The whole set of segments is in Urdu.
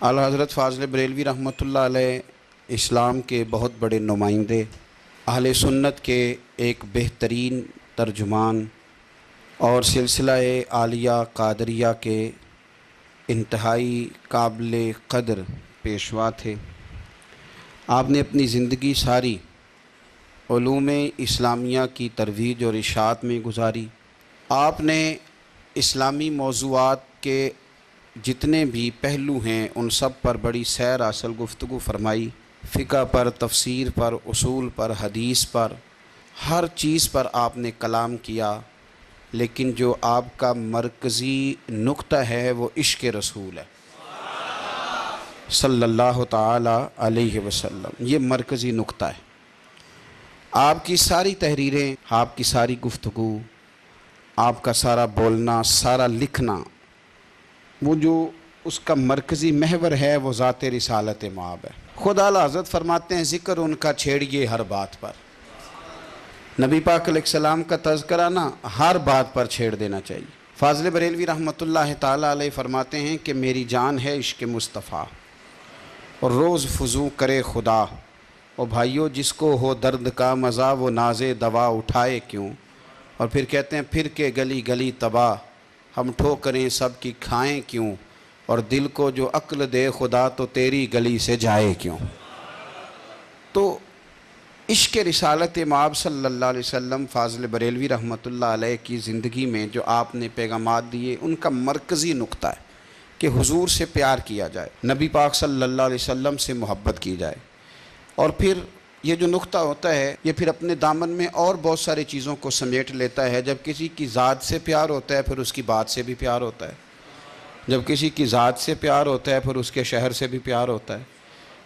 اعلیٰ حضرت فاضل بریلوی رحمۃ اللہ علیہ اسلام کے بہت بڑے نمائندے، اہل سنت کے ایک بہترین ترجمان اور سلسلہ عالیہ قادریہ کے انتہائی قابل قدر پیشوا تھے۔ آپ نے اپنی زندگی ساری علوم اسلامیہ کی ترویج اور اشاعت میں گزاری۔ آپ نے اسلامی موضوعات کے جتنے بھی پہلو ہیں ان سب پر بڑی سیر اصل گفتگو فرمائی، فقہ پر، تفسیر پر، اصول پر، حدیث پر، ہر چیز پر آپ نے کلام کیا، لیکن جو آپ کا مرکزی نقطہ ہے وہ عشق رسول ہے صلی اللہ تعالی علیہ وسلم۔ یہ مرکزی نقطہ ہے۔ آپ کی ساری تحریریں، آپ کی ساری گفتگو، آپ کا سارا بولنا، سارا لکھنا، وہ جو اس کا مرکزی محور ہے وہ ذات رسالت مآب ہے۔ خود اعلیٰ حضرت فرماتے ہیں ذکر ان کا چھیڑیے ہر بات پر۔ نبی پاک علیہ السلام کا تذکرہ نا ہر بات پر چھیڑ دینا چاہیے۔ فاضل بریلوی رحمۃ اللہ تعالیٰ علیہ فرماتے ہیں کہ میری جان ہے عشق مصطفیٰ اور روز فضو کرے خدا، اور بھائیو جس کو ہو درد کا مزہ وہ ناز دوا اٹھائے کیوں۔ اور پھر کہتے ہیں پھر کے گلی گلی تباہ ہم ٹھوکریں سب کی کھائیں کیوں، اور دل کو جو عقل دے خدا تو تیری گلی سے جائے کیوں۔ تو عشق رسالت مآب صلی اللہ علیہ وسلم فاضل بریلوی رحمۃ اللہ علیہ کی زندگی میں جو آپ نے پیغامات دیے ان کا مرکزی نقطہ ہے کہ حضور سے پیار کیا جائے، نبی پاک صلی اللہ علیہ وسلم سے محبت کی جائے، اور پھر یہ جو نقطہ ہوتا ہے یہ پھر اپنے دامن میں اور بہت ساری چیزوں کو سمیٹ لیتا ہے۔ جب کسی کی ذات سے پیار ہوتا ہے پھر اس کی بات سے بھی پیار ہوتا ہے، جب کسی کی ذات سے پیار ہوتا ہے پھر اس کے شہر سے بھی پیار ہوتا ہے،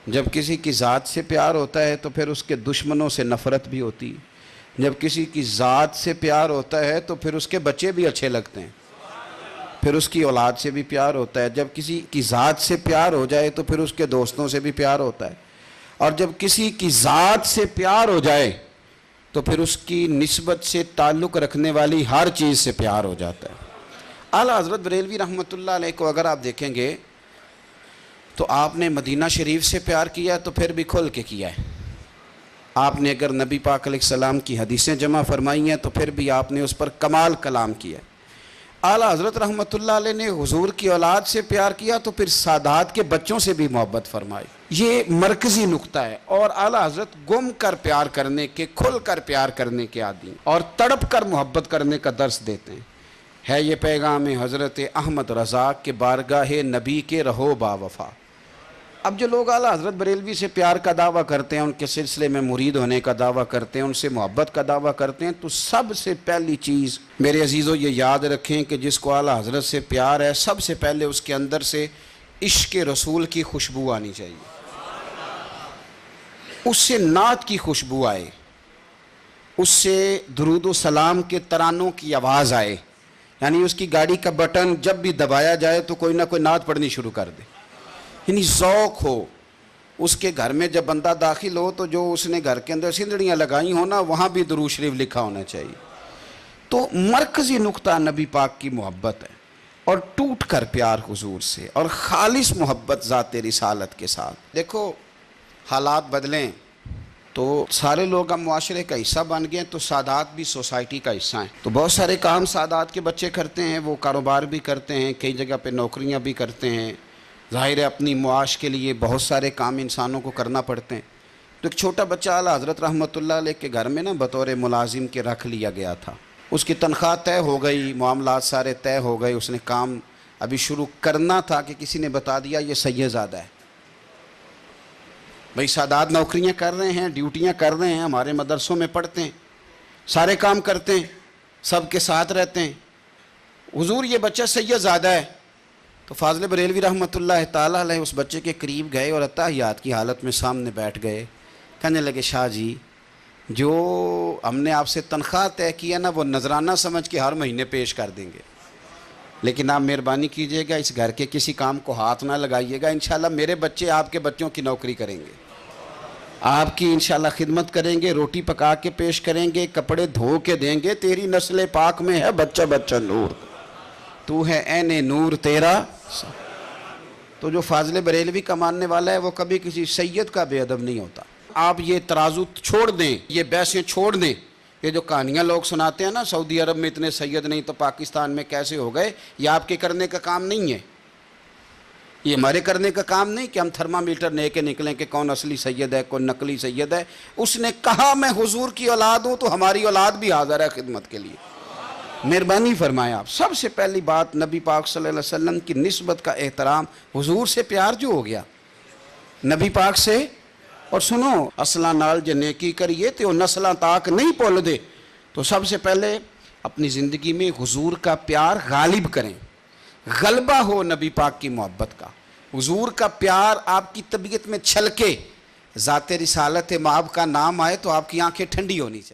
جب کسی کی ذات سے پیار ہوتا ہے تو پھر اس کے دشمنوں سے نفرت بھی ہوتی ہے، جب کسی کی ذات سے پیار ہوتا ہے تو پھر اس کے بچے بھی اچھے لگتے ہیں، پھر اس کی اولاد سے بھی پیار ہوتا ہے، جب کسی کی ذات سے پیار ہو جائے تو پھر اس کے دوستوں سے بھی پیار ہوتا ہے، اور جب کسی کی ذات سے پیار ہو جائے تو پھر اس کی نسبت سے تعلق رکھنے والی ہر چیز سے پیار ہو جاتا ہے۔ اعلیٰ حضرت بریلوی رحمۃ اللہ علیہ کو اگر آپ دیکھیں گے تو آپ نے مدینہ شریف سے پیار کیا تو پھر بھی کھل کے کیا ہے۔ آپ نے اگر نبی پاک علیہ السلام کی حدیثیں جمع فرمائی ہیں تو پھر بھی آپ نے اس پر کمال کلام کیا ہے۔ اعلیٰ حضرت رحمۃ اللہ علیہ نے حضور کی اولاد سے پیار کیا تو پھر سادات کے بچوں سے بھی محبت فرمائی۔ یہ مرکزی نقطہ ہے، اور اعلیٰ حضرت گم کر پیار کرنے کے، کھل کر پیار کرنے کے عادی اور تڑپ کر محبت کرنے کا درس دیتے ہیں۔ ہے یہ پیغام حضرت احمد رضا کے بارگاہ نبی کے رہو با وفا۔ اب جو لوگ اعلیٰ حضرت بریلوی سے پیار کا دعویٰ کرتے ہیں، ان کے سلسلے میں مرید ہونے کا دعویٰ کرتے ہیں، ان سے محبت کا دعویٰ کرتے ہیں، تو سب سے پہلی چیز میرے عزیزو یہ یاد رکھیں کہ جس کو اعلیٰ حضرت سے پیار ہے سب سے پہلے اس کے اندر سے عشق رسول کی خوشبو آنی چاہیے، اس سے نعت کی خوشبو آئے، اس سے درود و سلام کے ترانوں کی آواز آئے، یعنی اس کی گاڑی کا بٹن جب بھی دبایا جائے تو کوئی نہ کوئی نعت پڑھنی شروع کر دے، یعنی ذوق ہو۔ اس کے گھر میں جب بندہ داخل ہو تو جو اس نے گھر کے اندر سندڑیاں لگائی ہونا وہاں بھی درود شریف لکھا ہونا چاہیے۔ تو مرکزی نقطہ نبی پاک کی محبت ہے، اور ٹوٹ کر پیار حضور سے، اور خالص محبت ذات رسالت کے ساتھ۔ دیکھو حالات بدلیں تو سارے لوگ اب معاشرے کا حصہ بن گئے، تو سادات بھی سوسائٹی کا حصہ ہیں، تو بہت سارے کام سادات کے بچے کرتے ہیں، وہ کاروبار بھی کرتے ہیں، کئی جگہ پہ نوکریاں بھی کرتے ہیں، ظاہر ہے اپنی معاش کے لیے بہت سارے کام انسانوں کو کرنا پڑتے ہیں۔ تو ایک چھوٹا بچہ اعلیٰ حضرت رحمۃ اللہ علیہ کے گھر میں نا بطور ملازم کے رکھ لیا گیا تھا، اس کی تنخواہ طے ہو گئی، معاملات سارے طے ہو گئے، اس نے کام ابھی شروع کرنا تھا کہ کسی نے بتا دیا یہ سید زادہ ہے۔ بھئی سادات نوکریاں کر رہے ہیں، ڈیوٹیاں کر رہے ہیں، ہمارے مدرسوں میں پڑھتے ہیں، سارے کام کرتے ہیں، سب کے ساتھ رہتے ہیں، حضور یہ بچہ سید زادہ ہے۔ تو فاضل بریلوی رحمۃ اللہ تعالیٰ علیہ اس بچے کے قریب گئے اور اتحیات کی حالت میں سامنے بیٹھ گئے، کہنے لگے شاہ جی جو ہم نے آپ سے تنخواہ طے کیا نا وہ نذرانہ سمجھ کے ہر مہینے پیش کر دیں گے، لیکن آپ مہربانی کیجئے گا اس گھر کے کسی کام کو ہاتھ نہ لگائیے گا، انشاءاللہ میرے بچے آپ کے بچوں کی نوکری کریں گے، آپ کی انشاءاللہ خدمت کریں گے، روٹی پکا کے پیش کریں گے، کپڑے دھو کے دیں گے، تیری نسل پاک میں ہے بچہ بچہ نور، تو ہے عین نور تیرا۔ تو جو فاضل بریلوی کا ماننے والا ہے وہ کبھی کسی سید کا بے ادب نہیں ہوتا. آپ یہ ترازو چھوڑ دیں, یہ بحثیں چھوڑ دیں. یہ جو کہانیاں لوگ سناتے ہیں نا, سعودی عرب میں اتنے سید نہیں تو پاکستان میں کیسے ہو گئے, یہ آپ کے کرنے کا کام نہیں ہے. یہ ہمارے کرنے کا کام نہیں کہ ہم تھرمامیٹر لے کے نکلیں کہ کون اصلی سید ہے کون نقلی سید ہے. اس نے کہا میں حضور کی اولاد ہوں تو ہماری اولاد بھی حاضر ہے خدمت کے لیے. مہربانی فرمائیں آپ. سب سے پہلی بات نبی پاک صلی اللہ علیہ وسلم کی نسبت کا احترام, حضور سے پیار جو ہو گیا نبی پاک سے. اور سنو, اصلاں نال جے نیکی کریے تو وہ نسلاں تاک نہیں بھول دے. تو سب سے پہلے اپنی زندگی میں حضور کا پیار غالب کریں, غلبہ ہو نبی پاک کی محبت کا. حضور کا پیار آپ کی طبیعت میں چھلکے, ذات رسالت مآب کا نام آئے تو آپ کی آنکھیں ٹھنڈی ہونی چاہیے.